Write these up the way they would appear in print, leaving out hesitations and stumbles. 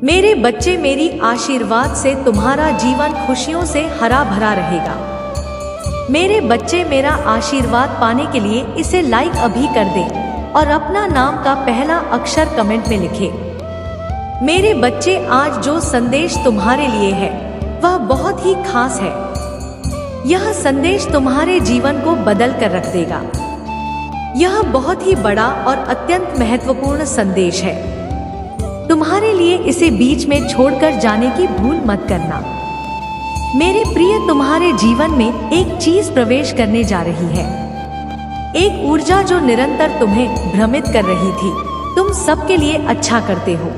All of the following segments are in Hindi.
मेरे बच्चे, मेरी आशीर्वाद से तुम्हारा जीवन खुशियों से हरा भरा रहेगा। मेरे बच्चे, मेरा आशीर्वाद पाने के लिए इसे लाइक अभी कर दें और अपना नाम का पहला अक्षर कमेंट में लिखें। मेरे बच्चे, आज जो संदेश तुम्हारे लिए है वह बहुत ही खास है। यह संदेश तुम्हारे जीवन को बदल कर रख देगा। यह बहुत ही बड़ा और अत्यंत महत्वपूर्ण संदेश है। तुम्हारे लिए इसे बीच में छोड़कर जाने की भूल मत करना। मेरे प्रिय, तुम्हारे जीवन में एक चीज प्रवेश करने जा रही है, एक ऊर्जा जो निरंतर तुम्हें भ्रमित कर रही थी। तुम सबके लिए अच्छा करते हो।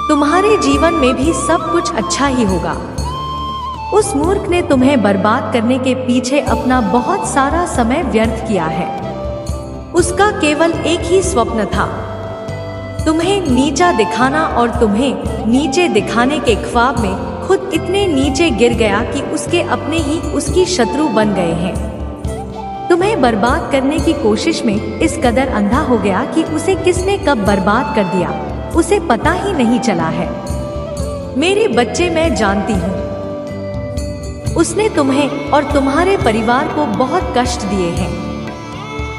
तुम्हारे जीवन में भी सब कुछ अच्छा ही होगा। उस मूर्ख ने तुम्हें बर्बाद करने के पीछे अपना बहुत सारा समय व्यर्थ किया है। उसका केवल एक ही स्वप्न था, तुम्हें नीचा दिखाना, और तुम्हें नीचे दिखाने के ख्वाब में खुद इतने नीचे गिर गया कि उसके अपने ही उसकी शत्रु बन गए हैं। तुम्हें बर्बाद करने की कोशिश में इस कदर अंधा हो गया कि उसे किसने कब बर्बाद कर दिया उसे पता ही नहीं चला है। मेरे बच्चे, मैं जानती हूँ उसने तुम्हें और तुम्हारे परिवार को बहुत कष्ट दिए हैं।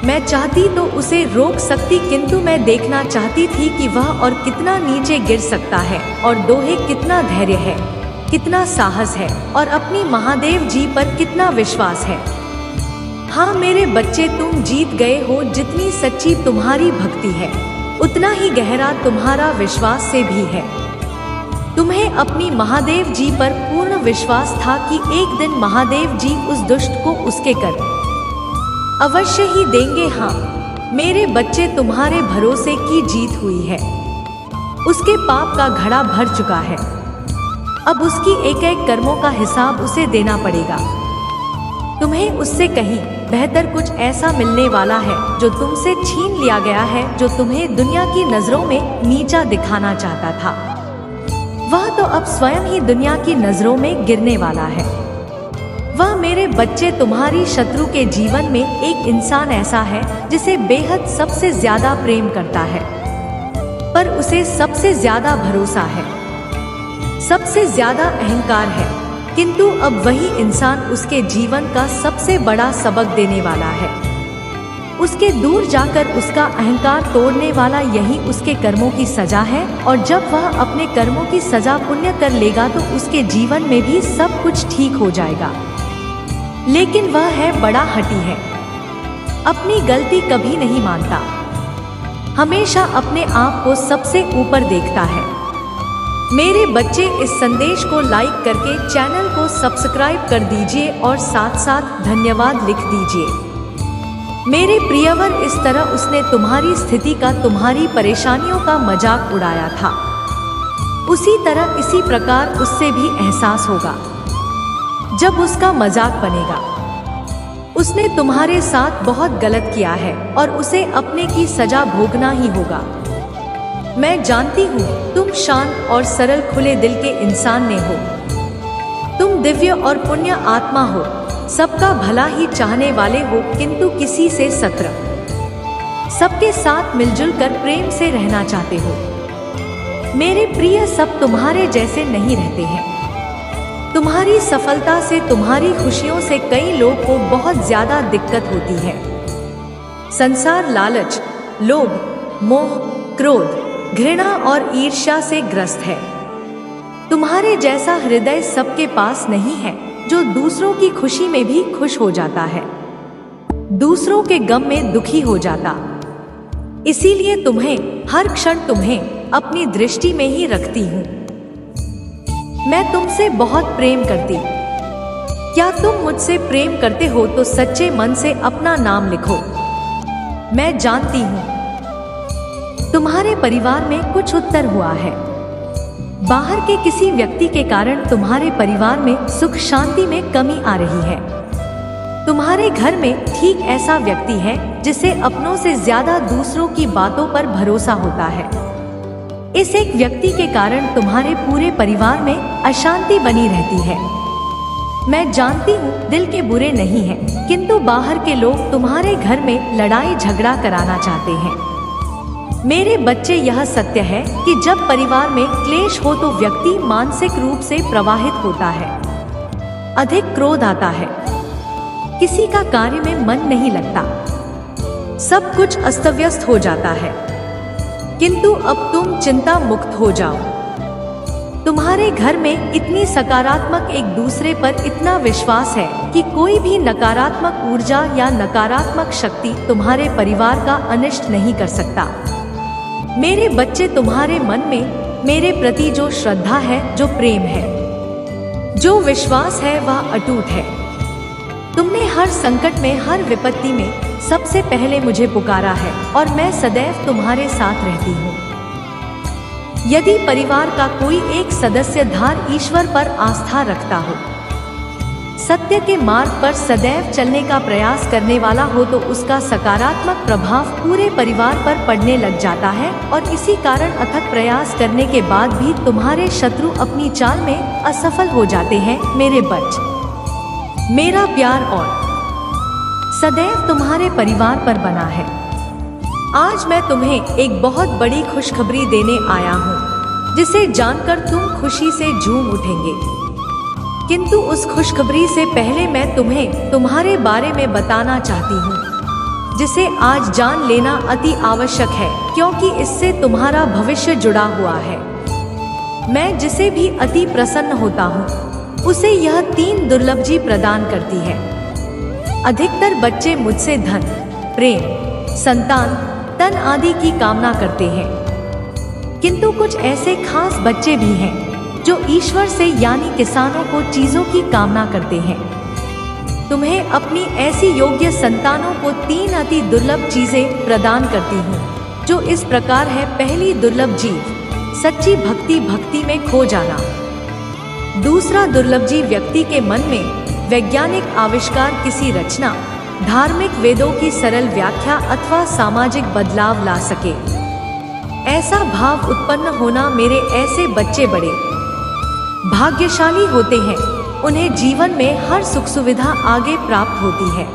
मैं चाहती तो उसे रोक सकती, किंतु मैं देखना चाहती थी कि वह और कितना नीचे गिर सकता है, और दोहे कितना धैर्य है, कितना साहस है, और अपनी महादेव जी पर कितना विश्वास है। हाँ मेरे बच्चे, तुम जीत गए हो। जितनी सच्ची तुम्हारी भक्ति है उतना ही गहरा तुम्हारा विश्वास से भी है। तुम्हें अपनी महादेव जी पर पूर्ण विश्वास था कि एक दिन महादेव जी उस दुष्ट को उसके कर अवश्य ही देंगे। हाँ मेरे बच्चे, तुम्हारे भरोसे की जीत हुई है। उसके पाप का घड़ा भर चुका है। अब उसकी एक एक कर्मों का हिसाब उसे देना पड़ेगा। तुम्हें उससे कहीं बेहतर कुछ ऐसा मिलने वाला है जो तुमसे छीन लिया गया है, जो तुम्हें दुनिया की नजरों में नीचा दिखाना चाहता था। वह तो अब स्वयं ही दुनिया की नजरों में गिरने वाला है। वह मेरे बच्चे, तुम्हारी शत्रु के जीवन में एक इंसान ऐसा है जिसे बेहद सबसे ज्यादा प्रेम करता है, पर उसे सबसे ज्यादा भरोसा है, सबसे ज्यादा अहंकार है, किंतु अब वही इंसान उसके जीवन का सबसे बड़ा सबक देने वाला है। उसके दूर जाकर उसका अहंकार तोड़ने वाला यही उसके कर्मों की सजा है, और जब वह अपने कर्मों की सजा पुण्य कर लेगा तो उसके जीवन में भी सब कुछ ठीक हो जाएगा। लेकिन वह है बड़ा हठी है, अपनी गलती कभी नहीं मानता, हमेशा अपने आप को सबसे ऊपर देखता है। मेरे बच्चे, इस संदेश को लाइक करके चैनल को सब्सक्राइब कर दीजिए और साथ साथ धन्यवाद लिख दीजिए। मेरे प्रियवर, इस तरह उसने तुम्हारी स्थिति का, तुम्हारी परेशानियों का मजाक उड़ाया था, उसी तरह इसी प्रकार उससे भी एहसास होगा जब उसका मजाक बनेगा। उसने तुम्हारे साथ बहुत गलत किया है और उसे अपने की सजा भोगना ही होगा। मैं जानती हूँ तुम शांत और सरल खुले दिल के इंसान ने हो। तुम दिव्य और पुण्य आत्मा हो, सबका भला ही चाहने वाले हो, किंतु किसी से सत्र सबके साथ मिलजुल कर प्रेम से रहना चाहते हो। मेरे प्रिय, सब तुम्हारे जैसे नहीं रहते हैं। तुम्हारी सफलता से, तुम्हारी खुशियों से कई लोग को बहुत ज्यादा दिक्कत होती है। संसार लालच, लोभ, मोह, क्रोध, घृणा और ईर्ष्या से ग्रस्त है। तुम्हारे जैसा हृदय सबके पास नहीं है जो दूसरों की खुशी में भी खुश हो जाता है, दूसरों के गम में दुखी हो जाता। इसीलिए तुम्हें हर क्षण तुम्हें अपनी दृष्टि में ही रखती हूँ। मैं तुमसे बहुत प्रेम करती। क्या तुम मुझसे प्रेम करते हो तो सच्चे मन से अपना नाम लिखो। मैं जानती हूँ तुम्हारे परिवार में कुछ उत्तर हुआ है। बाहर के किसी व्यक्ति के कारण तुम्हारे परिवार में सुख शांति में कमी आ रही है। तुम्हारे घर में ठीक ऐसा व्यक्ति है जिसे अपनों से ज्यादा दूसरों की बातों पर भरोसा होता है। इस एक व्यक्ति के कारण तुम्हारे पूरे परिवार में अशांति बनी रहती है। मैं जानती हूँ दिल के बुरे नहीं हैं, किंतु बाहर के लोग तुम्हारे घर में लड़ाई झगड़ा कराना चाहते हैं। मेरे बच्चे, यह सत्य है कि जब परिवार में क्लेश हो तो व्यक्ति मानसिक रूप से प्रवाहित होता है, अधिक क्रोध आता है, किसी का कार्य में मन नहीं लगता, सब कुछ अस्तव्यस्त हो जाता है। किंतु अब तुम चिंता मुक्त हो जाओ। तुम्हारे घर में इतनी सकारात्मक, एक दूसरे पर इतना विश्वास है कि कोई भी नकारात्मक ऊर्जा या नकारात्मक शक्ति तुम्हारे परिवार का अनिष्ट नहीं कर सकता। मेरे बच्चे, तुम्हारे मन में मेरे प्रति जो श्रद्धा है, जो प्रेम है, जो विश्वास है, वह अटूट है। तुमने हर संकट में, हर विपत्ति में सबसे पहले मुझे पुकारा है और मैं सदैव तुम्हारे साथ रहती हूँ। यदि परिवार का कोई एक सदस्य धार ईश्वर पर आस्था रखता हो, सत्य के मार्ग पर सदैव चलने का प्रयास करने वाला हो, तो उसका सकारात्मक प्रभाव पूरे परिवार पर पड़ने लग जाता है और इसी कारण अथक प्रयास करने के बाद भी तुम्हारे शत्रु अपनी चाल में असफल हो जाते हैं। मेरे बच्चे, मेरा प्यार और सदैव तुम्हारे परिवार पर बना है। आज मैं तुम्हें एक बहुत बड़ी खुशखबरी देने आया हूँ, जिसे जानकर तुम खुशी से झूम उठेंगे। किंतु उस खुशखबरी से पहले मैं तुम्हें तुम्हारे बारे में बताना चाहती हूँ, जिसे आज जान लेना अति आवश्यक है, क्योंकि इससे तुम्हारा भविष्य जुड़ा हुआ है। मैं जिसे भी अति प्रसन्न होता हूँ, उसे यह 3 दुर्लभजी प्रदान करती है। अधिकतर बच्चे मुझसे धन, प्रेम, संतान, तन आदि की कामना करते हैं, किंतु कुछ ऐसे खास बच्चे भी हैं जो ईश्वर से, यानी किसानों को, चीजों की कामना करते हैं। तुम्हें अपनी ऐसी योग्य संतानों को 3 अति दुर्लभ चीजें प्रदान करती हूँ, जो इस प्रकार है। पहली दुर्लभ जीव, सच्ची भक्ति, भक्ति में खो जाना। दूसरा दुर्लभ जीव, व्यक्ति के मन में वैज्ञानिक आविष्कार, किसी रचना, धार्मिक वेदों की सरल व्याख्या अथवा सामाजिक बदलाव ला सके, ऐसा भाव उत्पन्न होना। मेरे ऐसे बच्चे बड़े भाग्यशाली होते हैं, उन्हें जीवन में हर सुख सुविधा आगे प्राप्त होती है।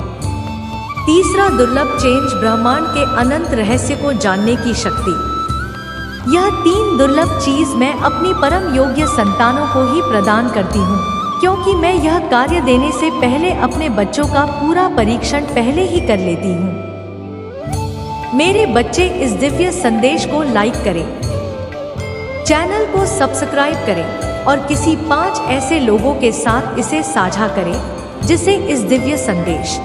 तीसरा दुर्लभ चेंज, ब्रह्मांड के अनंत रहस्य को जानने की शक्ति। यह 3 दुर्लभ चीज मैं अपनी परम योग्य संतानों को ही प्रदान करती हूँ, क्योंकि मैं यह कार्य देने से पहले अपने बच्चों का पूरा परीक्षण पहले ही कर लेती हूँ। मेरे बच्चे, इस दिव्य संदेश को लाइक करें, चैनल को सब्सक्राइब करें और किसी 5 ऐसे लोगों के साथ इसे साझा करें जिसे इस दिव्य संदेश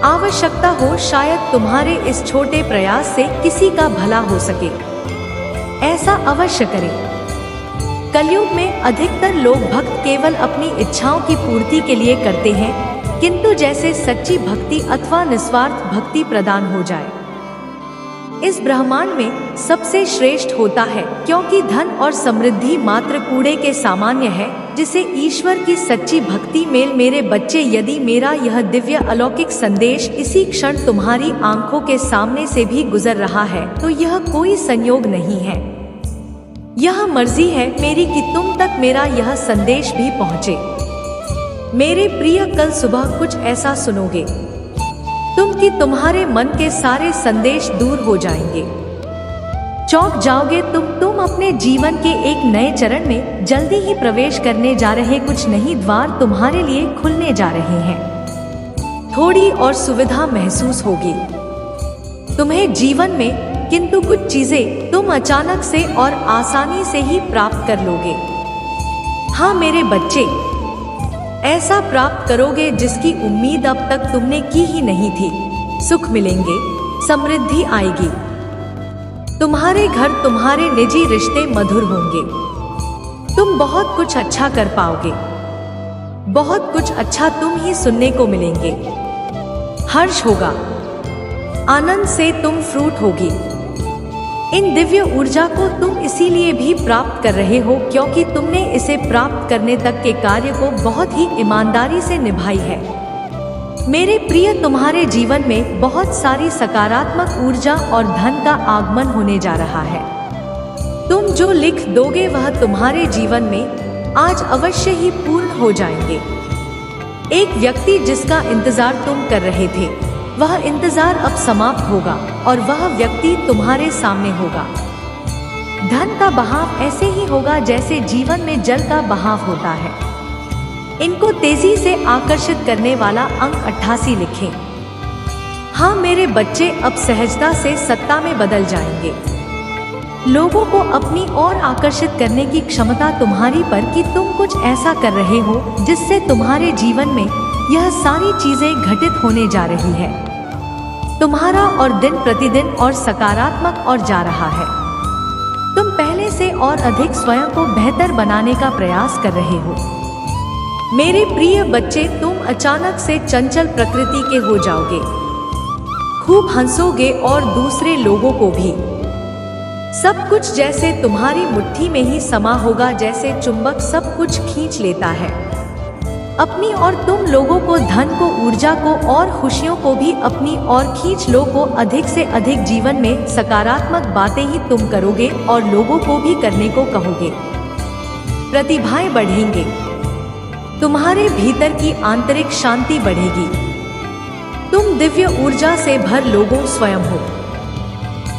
आवश्यकता हो। शायद तुम्हारे इस छोटे प्रयास से किसी का भला हो सके। ऐसा अवश्य करें। कलयुग में अधिकतर लोग भक्त केवल अपनी इच्छाओं की पूर्ति के लिए करते हैं, किंतु जैसे सच्ची भक्ति अथवा निस्वार्थ भक्ति प्रदान हो जाए, इस ब्रह्मांड में सबसे श्रेष्ठ होता है, क्योंकि धन और समृद्धि मात्र कूड़े के सामान्य है, जिसे ईश्वर की सच्ची भक्ति मेल। मेरे बच्चे, यदि मेरा यह दिव्य अलौकिक संदेश इसी क्षण तुम्हारी आंखों के सामने से भी गुजर रहा है, तो यह कोई संयोग नहीं है, यह मर्जी है मेरी कि तुम तक मेरा यह संदेश भी पहुँचे। मेरे प्रिय, कल सुबह कुछ ऐसा सुनोगे तुम कि तुम्हारे मन के सारे संदेश दूर हो जाएंगे, चौंक जाओगे तुम अपने जीवन के एक नए चरण में जल्दी ही प्रवेश करने जा रहे। कुछ नई द्वार तुम्हारे लिए खुलने जा रहे हैं, थोड़ी और सुविधा महसूस होगी तुम्हें जीवन में, किंतु कुछ चीजें तुम अचानक से और आसानी से ही प्राप्त कर लोगे। हाँ मेरे बच्चे, ऐसा प्राप्त करोगे जिसकी उम्मीद अब तक तुमने की ही नहीं थी। सुख मिलेंगे, समृद्धि आएगी, तुम्हारे घर, तुम्हारे निजी रिश्ते मधुर होंगे, तुम बहुत कुछ अच्छा कर पाओगे, बहुत कुछ अच्छा तुम ही सुनने को मिलेंगे। हर्ष होगा, आनंद से तुम फ्रूट होगी। इन दिव्य ऊर्जा को तुम इसीलिए भी प्राप्त कर रहे हो क्योंकि तुमने इसे प्राप्त करने तक के कार्य को बहुत ही ईमानदारी से निभाई है। मेरे प्रिय, तुम्हारे जीवन में बहुत सारी सकारात्मक ऊर्जा और धन का आगमन होने जा रहा है। तुम जो लिख दोगे वह तुम्हारे जीवन में आज अवश्य ही पूर्ण हो जाएंगे। एक व्यक्ति जिसका इंतजार तुम कर रहे थे, वह इंतजार अब समाप्त होगा और वह व्यक्ति तुम्हारे सामने होगा। धन का बहाव ऐसे ही होगा जैसे जीवन में जल का बहाव होता है। इनको तेजी से आकर्षित करने वाला अंक 88 लिखें। हाँ मेरे बच्चे, अब सहजता से सत्ता में बदल जाएंगे। लोगों को अपनी ओर आकर्षित करने की क्षमता तुम्हारी पर कि तुम कुछ ऐसा कर रहे हो जिससे तुम्हारे जीवन में यह सारी चीजें घटित होने जा रही है। तुम्हारा और दिन प्रतिदिन और सकारात्मक और जा रहा है। तुम पहले से और अधिक स्वयं को बेहतर बनाने का प्रयास कर रहे हो। मेरे प्रिय बच्चे, तुम अचानक से चंचल प्रकृति के हो जाओगे। खूब हंसोगे और दूसरे लोगों को भी। सब कुछ जैसे तुम्हारी मुट्ठी में ही समा होगा, जैसे चुंबक सब कुछ खींच लेता है अपनी और तुम लोगों को, धन को, ऊर्जा को और खुशियों को भी अपनी और खींच लो को। अधिक से अधिक जीवन में सकारात्मक बातें ही तुम करोगे और लोगों को भी करने को कहोगे। प्रतिभाएं बढ़ेंगे, तुम्हारे भीतर की आंतरिक शांति बढ़ेगी। तुम दिव्य ऊर्जा से भर लोगों स्वयं हो।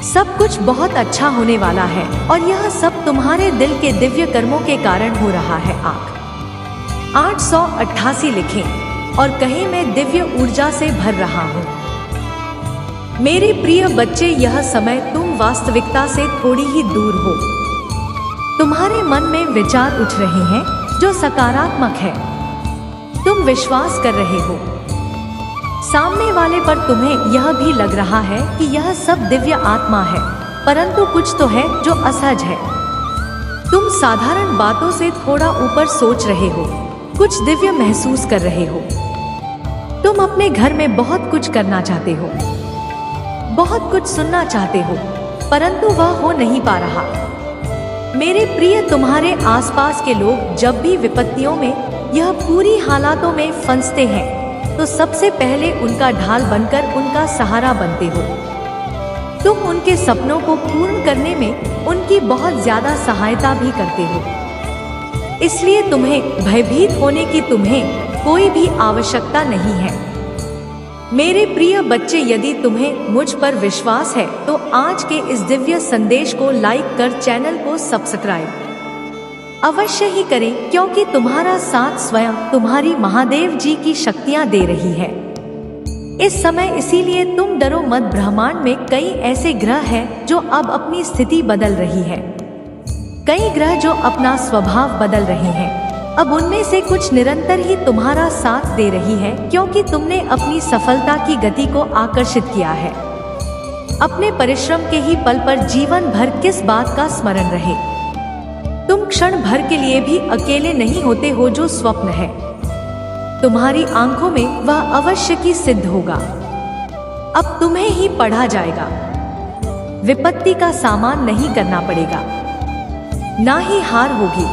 सब कुछ बहुत अच्छा होने वाला है और यह सब तुम्हारे दिल के दिव्य कर्मों के कारण हो रहा है। 888 लिखें और कहें, मैं दिव्य ऊर्जा से भर रहा हूँ। मेरे प्रिय बच्चे, यह समय तुम वास्तविकता से थोड़ी ही दूर हो। तुम्हारे मन में विचार उठ रहे हैं जो सकारात्मक है। तुम विश्वास कर रहे हो सामने वाले पर। तुम्हें यह भी लग रहा है कि यह सब दिव्य आत्मा है, परंतु कुछ तो है जो असहज है। तुम साधारण बातों से थोड़ा ऊपर सोच रहे हो, कुछ दिव्य महसूस कर रहे हो। तुम अपने घर में बहुत कुछ करना चाहते हो, बहुत कुछ सुनना चाहते हो, परंतु वह हो नहीं पा रहा। मेरे प्रिय, तुम्हारे आसपास के लोग जब भी विपत्तियों में, यह पूरी हालातों में फंसते हैं तो सबसे पहले उनका ढाल बनकर उनका सहारा बनते हो। तुम उनके सपनों को पूर्ण करने में उनकी बहुत ज्यादा सहायता भी करते हो। इसलिए तुम्हें भयभीत होने की तुम्हें कोई भी आवश्यकता नहीं है। मेरे प्रिय बच्चे, यदि तुम्हें मुझ पर विश्वास है तो आज के इस दिव्य संदेश को लाइक कर चैनल को सब्सक्राइब अवश्य ही करें, क्योंकि तुम्हारा साथ स्वयं तुम्हारी महादेव जी की शक्तियां दे रही है इस समय। इसीलिए तुम डरो मत। ब्रह्मांड में कई ऐसे ग्रह हैं जो अब अपनी स्थिति बदल रही है। कई ग्रह जो अपना स्वभाव बदल रहे हैं। अब उनमें से कुछ निरंतर ही तुम्हारा साथ दे रही है, क्योंकि तुमने अपनी सफलता की गति को आकर्षित किया है। अपने परिश्रम के ही पल पर जीवन भर किस बात का स्मरण रहे। तुम क्षण भर के लिए भी अकेले नहीं होते हो। जो स्वप्न है तुम्हारी आंखों में, वह अवश्य की सिद्ध होगा। अब तुम्हें ही पढ़ा जाएगा। विपत्ति का सामना नहीं करना पड़ेगा, ना ही हार होगी।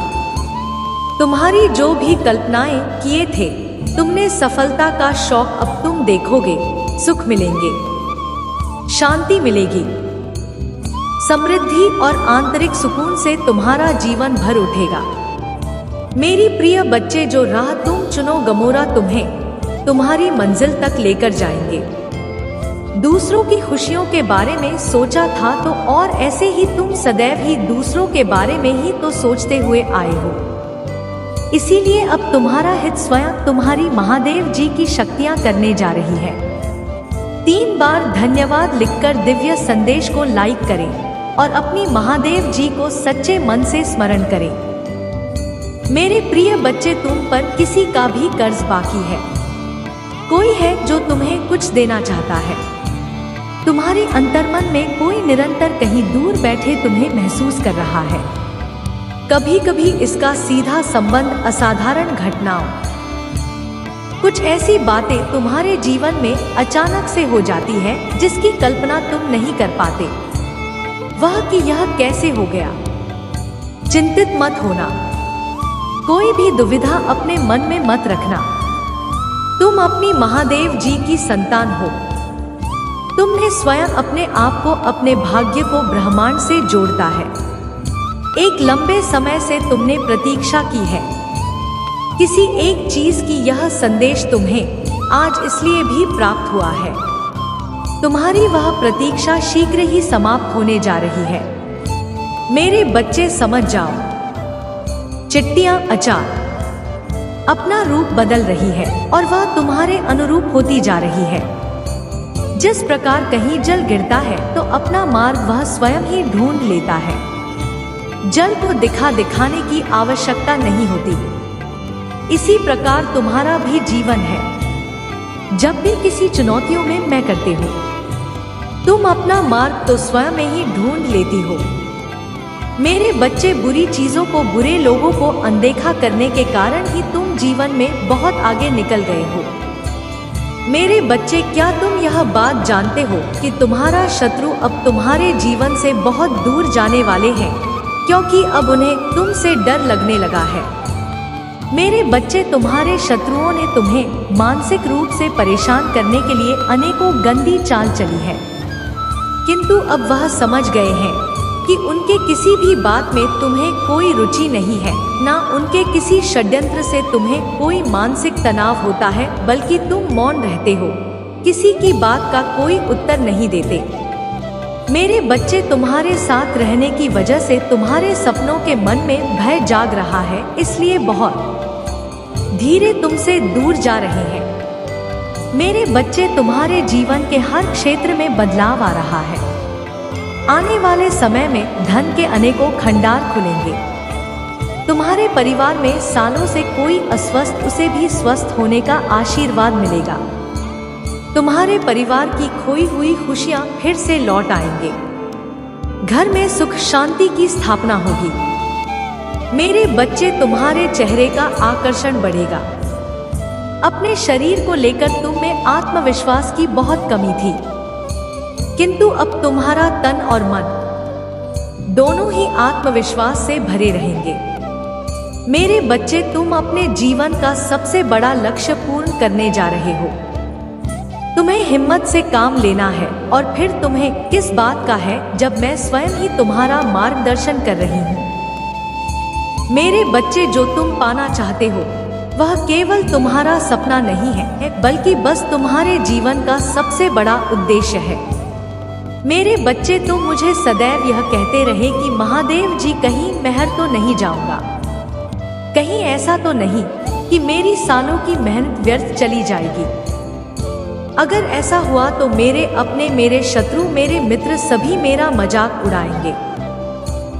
तुम्हारी जो भी कल्पनाएं किए थे, तुमने सफलता का शौक, अब तुम देखोगे। सुख मिलेंगे, शांति मिलेगी, समृद्धि और आंतरिक सुकून से तुम्हारा जीवन भर उठेगा। मेरी प्रिय बच्चे, जो राह तुम चुनो गमोरा तुम्हें तुम्हारी मंजिल तक लेकर जाएंगे। दूसरों की खुशियों के बारे में सोचा था तो और ऐसे ही तुम सदैव ही दूसरों के बारे में ही तो सोचते हुए आए हो। इसीलिए अब तुम्हारा हित स्वयं तुम्हारी महादेव जी की शक्तियां करने जा रही है। 3 बार धन्यवाद लिखकर दिव्य संदेश को लाइक करें और अपनी महादेव जी को सच्चे मन से स्मरण करें। मेरे प्रिय बच्चे, तुम पर किसी का भी कर्ज बाकी है। कोई है जो तुम्हें कुछ देना चाहता है। तुम्हारे अंतर्मन में कोई निरंतर कहीं दूर बैठे तुम्हें महसूस कर रहा है। कभी कभी इसका सीधा संबंध असाधारण घटनाओं, कुछ ऐसी बातें तुम्हारे जीवन में अचानक से हो जाती है जिसकी कल्पना तुम नहीं कर पाते। वह कि यह कैसे हो गया। चिंतित मत होना, कोई भी दुविधा अपने मन में मत रखना। तुम अपनी महादेव जी की संतान हो। तुमने स्वयं अपने आप को, अपने भाग्य को ब्रह्मांड से जोड़ता है। एक लंबे समय से तुमने प्रतीक्षा की है किसी एक चीज की। यह संदेश तुम्हें आज इसलिए भी प्राप्त हुआ है तुम्हारी वह प्रतीक्षा शीघ्र ही समाप्त होने जा रही है। मेरे बच्चे समझ जाओ, चिट्टियां अचार अपना रूप बदल रही है और वह तुम्हारे अनुरूप होती जा रही है। जिस प्रकार कहीं जल गिरता है तो अपना मार्ग वह स्वयं ही ढूंढ लेता है। जल को दिखाने की आवश्यकता नहीं होती। इसी प्रकार तुम्हारा भी जीवन है। जब भी किसी चुनौतियों में मैं करते हो, तुम अपना मार्ग तो स्वयं ही ढूंढ लेती हो। मेरे बच्चे, बुरी चीजों को, बुरे लोगों को अनदेखा करने के कारण ही तुम जीवन में बहुत आगे निकल गए हो। मेरे बच्चे, क्या तुम यह बात जानते हो कि तुम्हारा शत्रु अब तुम्हारे जीवन से बहुत दूर जाने वाले हैं, क्योंकि अब उन्हें तुमसे डर लगने लगा है। मेरे बच्चे, तुम्हारे शत्रुओं ने तुम्हें मानसिक रूप से परेशान करने के लिए अनेकों गंदी चाल चली है, किंतु अब वह समझ गए हैं कि उनके किसी भी बात में तुम्हें कोई रुचि नहीं है, ना उनके किसी षड्यंत्र से तुम्हें कोई मानसिक तनाव होता है, बल्कि तुम मौन रहते हो, किसी की बात का कोई उत्तर नहीं देते। मेरे बच्चे, तुम्हारे साथ रहने की वजह से तुम्हारे सपनों के मन में भय जाग रहा है, इसलिए बहुत धीरे तुमसे दूर जा रहे हैं। मेरे बच्चे, तुम्हारे जीवन के हर क्षेत्र में बदलाव आ रहा है। आने वाले समय में धन के अनेकों खंडार खुलेंगे। तुम्हारे परिवार में सालों से कोई अस्वस्थ, उसे भी स्वस्थ होने का आशीर्वाद मिलेगा। तुम्हारे परिवार की खोई हुई खुशियां फिर से लौट आएंगे। घर में सुख शांति की स्थापना होगी। मेरे बच्चे, तुम्हारे चेहरे का आकर्षण बढ़ेगा। अपने शरीर को लेकर तुम में आत्मविश्वास की बहुत कमी थी, किंतु अब तुम्हारा तन और मन दोनों ही आत्मविश्वास से भरे रहेंगे। मेरे बच्चे, तुम अपने जीवन का सबसे बड़ा लक्ष्य पूर्ण करने जा रहे हो। तुम्हें हिम्मत से काम लेना है, और फिर तुम्हें किस बात का है जब मैं स्वयं ही तुम्हारा मार्गदर्शन कर रही हूँ। मेरे बच्चे, जो तुम पाना चाहते हो वह केवल तुम्हारा सपना नहीं है, बल्कि बस तुम्हारे जीवन का सबसे बड़ा उद्देश्य है। मेरे बच्चे, तुम मुझे सदैव यह कहते रहे कि महादेव जी, कहीं महर तो नहीं जाऊंगा, कहीं ऐसा तो नहीं कि मेरी सालों की मेहनत व्यर्थ चली जाएगी। अगर ऐसा हुआ तो मेरे अपने, मेरे शत्रु, मेरे मित्र सभी मेरा मजाक उड़ाएंगे।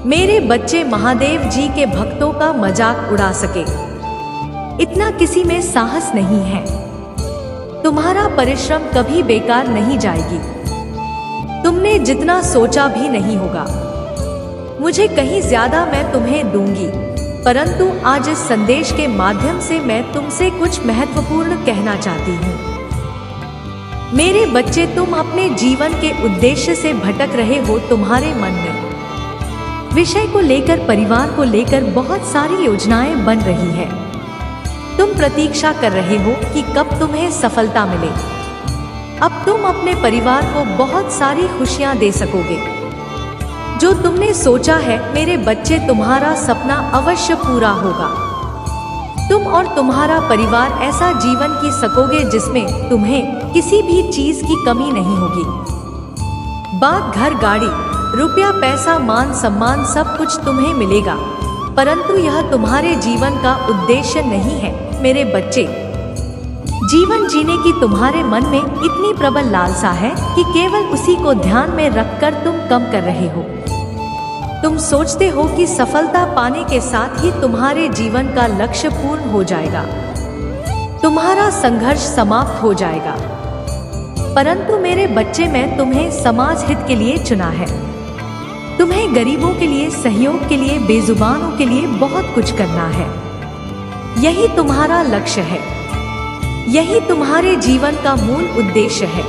मेरे बच्चे, महादेव जी के भक्तों का मजाक उड़ा सके इतना किसी में साहस नहीं है। तुम्हारा परिश्रम कभी बेकार नहीं जाएगी। तुमने जितना सोचा भी नहीं होगा। मुझे कहीं ज्यादा मैं तुम्हें दूंगी, परंतु आज इस संदेश के माध्यम से मैं तुमसे कुछ महत्वपूर्ण कहना चाहती हूँ। मेरे बच्चे, तुम अपने जीवन के उद्देश्य से भटक रहे हो। तुम्हारे मन में विषय को लेकर, परिवार को लेकर बहुत सारी योजनाएं बन रही है। तुम प्रतीक्षा कर रहे हो कि कब तुम्हें सफलता मिले। अब तुम अपने परिवार को बहुत सारी खुशियां दे सकोगे। जो तुमने सोचा है मेरे बच्चे, तुम्हारा सपना अवश्य पूरा होगा। तुम और तुम्हारा परिवार ऐसा जीवन जी सकोगे जिसमें तुम्हें किसी भी चीज की कमी नहीं होगी। बाग, घर, गाड़ी, रुपया, पैसा, मान सम्मान सब कुछ तुम्हें मिलेगा, परंतु यह तुम्हारे जीवन का उद्देश्य नहीं है। मेरे बच्चे, जीवन जीने की तुम्हारे मन में इतनी प्रबल लालसा है कि केवल उसी को ध्यान में रखकर तुम कम कर रहे हो। तुम सोचते हो कि सफलता पाने के साथ ही तुम्हारे जीवन का लक्ष्य पूर्ण हो जाएगा, तुम्हारा संघर्ष समाप्त हो जाएगा, परंतु मेरे बच्चे, मैं तुम्हें समाज हित के लिए चुना है। तुम्हें गरीबों के लिए, सहयोग के लिए, बेजुबानों के लिए बहुत कुछ करना है। यही तुम्हारा लक्ष्य है, यही तुम्हारे जीवन का मूल उद्देश्य है।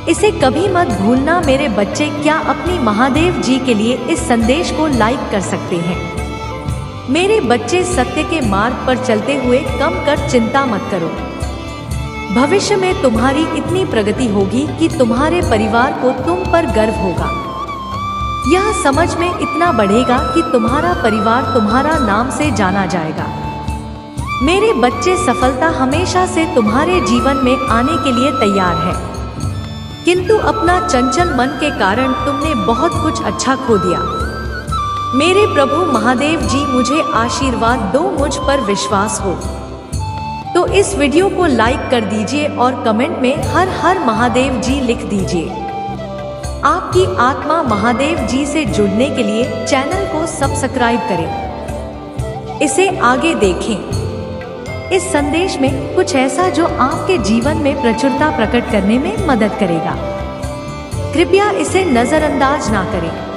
इसे कभी मत भूलना मेरे बच्चे। क्या अपनी महादेव जी के लिए इस संदेश को लाइक कर सकते हैं? मेरे बच्चे, सत्य के मार्ग पर चलते हुए कम कर चिंता मत करो। भविष्य में तुम्हारी इतनी प्रगति होगी कि तुम्हारे परिवार को तुम पर गर्व होगा। यह समझ में इतना बढ़ेगा कि तुम्हारा परिवार तुम्हारा नाम से जाना जाएगा। मेरे बच्चे, सफलता हमेशा से तुम्हारे जीवन में आने के लिए तैयार है। किंतु अपना चंचल मन के कारण तुमने बहुत कुछ अच्छा खो दिया। मेरे प्रभु महादेव जी मुझे आशीर्वाद दो, मुझ पर विश्वास हो तो इस वीडियो को लाइक कर दीजिए और कमेंट में हर हर महादेव जी लिख दीजिए। आपकी आत्मा महादेव जी से जुड़ने के लिए चैनल को सब्सक्राइब करें, इसे आगे देखें। इस संदेश में कुछ ऐसा जो आपके जीवन में प्रचुरता प्रकट करने में मदद करेगा। कृपया इसे नजरअंदाज ना करें।